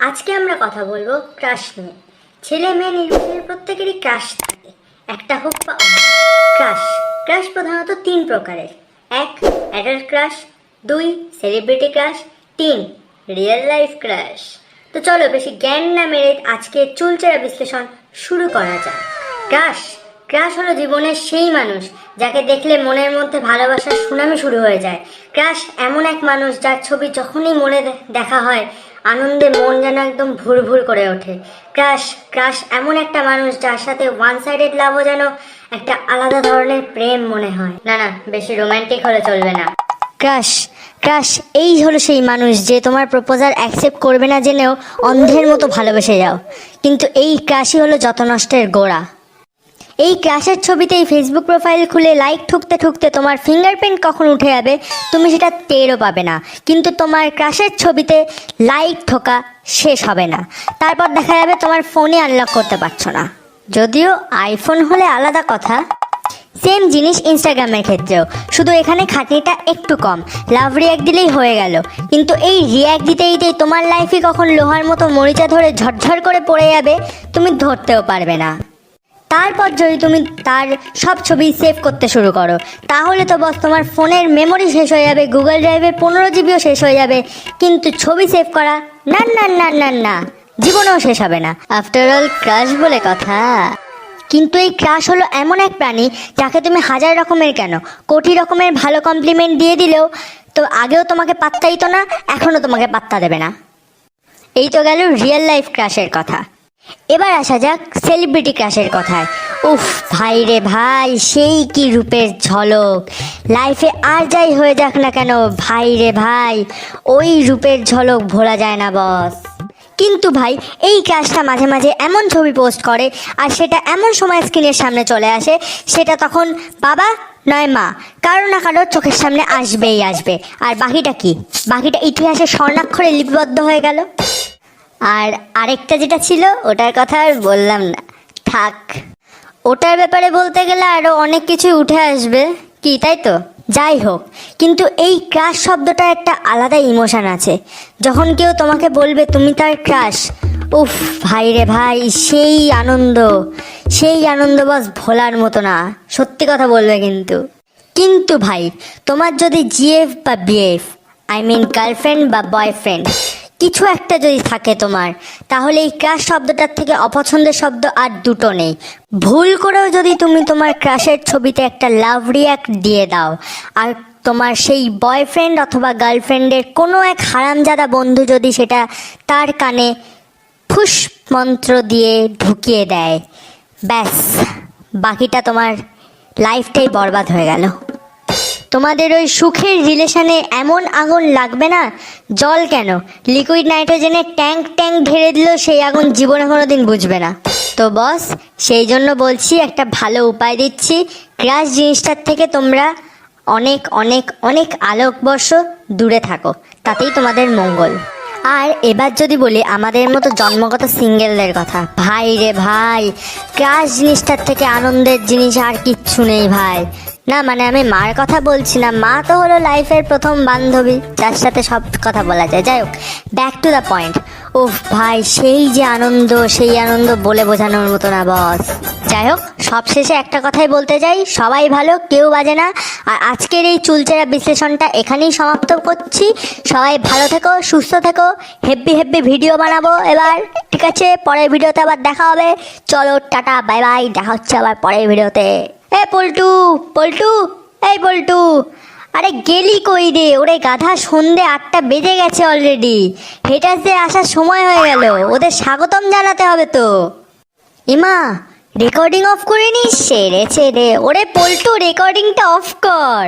আজকে আমরা কথা বলবো ক্রাশ নিয়ে। ছেলে মেয়ে নির্বিশেষে প্রত্যেকেরই ক্রাশ থাকে, একটা হোক বা অন্য। ক্রাশ ক্রাশ প্রধানত তিন প্রকারের: এক, অ্যাডাল্ট ক্রাশ; দুই, সেলিব্রিটি ক্রাশ; তিন, রিয়েল লাইফ ক্রাশ। তো চলো বেশি জ্ঞান না মেরে আজকে চুলচেরা বিশ্লেষণ শুরু করা যাক। ক্রাশ ক্রাশ হলো জীবনের সেই মানুষ যাকে দেখলে মনের মধ্যে ভালোবাসার সুনামি শুরু হয়ে যায়। ক্রাশ এমন এক মানুষ যার ছবি যখনই মনে দেখা হয় আনন্দে মন যেন একদম ভুর ভুর করে ওঠে। ক্রাশ ক্রাশ এমন একটা মানুষ যার সাথে ওয়ান সাইডেড লাভও যেন একটা আলাদা ধরনের প্রেম মনে হয়। না না, বেশি রোমান্টিক হলে চলবে না। ক্রাশ ক্রাশ এই হলো সেই মানুষ যে তোমার প্রপোজাল অ্যাকসেপ্ট করবে না জেনেও অন্ধের মতো ভালোবেসে যাও, কিন্তু এই ক্রাশই হলো যত নষ্টের গোড়া। এই ক্রাশের ছবিতেই ফেসবুক প্রোফাইল খুলে লাইক ঠুকতে ঠুকতে তোমার ফিঙ্গারপ্রিন্ট কখন উঠে যাবে তুমি সেটা টেরও পাবে না, কিন্তু তোমার ক্রাশের ছবিতে লাইক ঠোকা শেষ হবে না। তারপর দেখা যাবে তোমার ফোনে আনলক করতে পারছো না। যদিও আইফোন হলে আলাদা কথা। সেম জিনিস ইনস্টাগ্রামের ক্ষেত্রেও, শুধু এখানে খাটনিটা একটু কম। লাভ রিয়াক্ট দিলেই হয়ে গেল, কিন্তু এই রিয়াক্ট দিতে দিতেই তোমার লাইফে কখন লোহার মতো মরিচা ধরে ঝরঝর করে পড়ে যাবে তুমি ধরতেও পারবে না। তারপর যদি তুমি তার সব ছবি সেভ করতে শুরু করো তাহলে তো বস তোমার ফোনের মেমোরি শেষ হয়ে যাবে, গুগল ড্রাইভে 15 জিবিও শেষ হয়ে যাবে, কিন্তু ছবি সেভ করা না না না না না, জীবনেও শেষ হবে না। আফটার অল ক্রাশ বলে কথা। কিন্তু এই ক্রাশ হলো এমন এক প্রাণী যাকে তুমি হাজার রকমের কেন কোটি রকমের ভালো কমপ্লিমেন্ট দিয়ে দিলেও তো আগেও তোমাকে পাত্তা দিত না, এখনও তোমাকে পাত্তা দেবে না। এই তো গেল রিয়েল লাইফ ক্রাশের কথা। এবার আসা যাক সেলিব্রিটি ক্রাশের কথায়। উফ ভাই রে ভাই, সেই কি রূপের ঝলক! লাইফে আর যাই হয়ে যাক না কেন ভাই রে ভাই, ওই রূপের ঝলক ভোলা যায় না বস। কিন্তু ভাই এই ক্রাশটা মাঝে মাঝে এমন ছবি পোস্ট করে আর সেটা এমন সময় স্ক্রিনের সামনে চলে আসে, সেটা তখন বাবা নয় মা কারো না কারোর চোখের সামনে আসবেই আসবে। আর বাকিটা কি? বাকিটা ইতিহাসে স্বর্ণাক্ষরে লিপিবদ্ধ হয়ে গেল। আর আরেকটা যেটা ছিল ওটার কথা আর বললাম না, থাক। ওটার ব্যাপারে বলতে গেলে আরও অনেক কিছু উঠে আসবে কি, তাই তো? যাই হোক, কিন্তু এই ক্রাশ শব্দটা একটা আলাদা ইমোশন আছে। যখন কেউ তোমাকে বলবে তুমি তার ক্রাশ, উফ ভাই রে ভাই, সেই আনন্দ বস ভোলার মতো না। সত্যি কথা বলবে কিন্তু ভাই তোমার যদি জিএফ বা বিএফ, আই মিন গার্লফ্রেন্ড বা বয়ফ্রেন্ড কিছু একটা যদি থাকে তোমার, তাহলে এই ক্রাশ শব্দটার থেকে অপছন্দের শব্দ আর দুটো নেই। ভুল করেও যদি তুমি তোমার ক্রাশের ছবিতে একটা লাভ রিয়াক্ট দিয়ে দাও আর তোমার সেই বয়ফ্রেন্ড অথবা গার্লফ্রেন্ডের কোনো এক হারামজাদা বন্ধু যদি সেটা তার কানে ফুস মন্ত্র দিয়ে ঢুকিয়ে দেয়, ব্যাস বাকিটা তোমার লাইফটাই বরবাদ হয়ে গেল। তোমাদের ওই সুখের রিলেশনে এমন আগুন লাগবে না, জল কেন লিকুইড নাইট্রোজেনের ট্যাঙ্ক ঢেলে দিলেও সেই আগুন জীবনে কোনোদিন বুঝবে না। তো বস সেই জন্য বলছি, একটা ভালো উপায় দিচ্ছি, ক্রাশ জিনিসটার থেকে তোমরা অনেক অনেক অনেক আলোকবর্ষ দূরে থাকো, তাতেই তোমাদের মঙ্গল। আর এবার যদি বলি আমাদের মতো জন্মগত সিঙ্গেলদের কথা, ভাই রে ভাই, ক্রাশ জিনিসটার থেকে আনন্দের জিনিস আর কিচ্ছু নেই ভাই। না মানে আমি মার কথা বলছি না, মা তো হলো লাইফের প্রথম বান্ধবী যার সাথে সব কথা বলা যায়। যাই হোক, ব্যাক টু দ্য পয়েন্ট। উফ ভাই, সেই আনন্দ বলে বোঝানোর মতো না বস। যাই হোক, সবশেষে একটা কথাই বলতে চাই, সবাই ভালো, কেউ বাজে না। আর আজকের এই চুলচেরা বিশ্লেষণটা এখানেই সমাপ্ত করছি। সবাই ভালো থেকো, সুস্থ থেকো, হেব্বি ভিডিও বানাবো এবার, ঠিক আছে? পরের ভিডিওতে আবার দেখা হবে। চলো টাটা, বাই বাই, দেখা হচ্ছে আবার পরের ভিডিওতে। পল্টু, এই পল্টু, আরে গেলি কই রে? ওরে গাধা, সন্ধে 8টা বেজে গেছে অলরেডি। হেটারদের আসার সময় হয়ে গেল, ওদের স্বাগতম জানাতে হবে তো। এমা, রেকর্ডিং অফ করে নিস? সেরেছে রে। ওরে পল্টু, রেকর্ডিংটা অফ কর।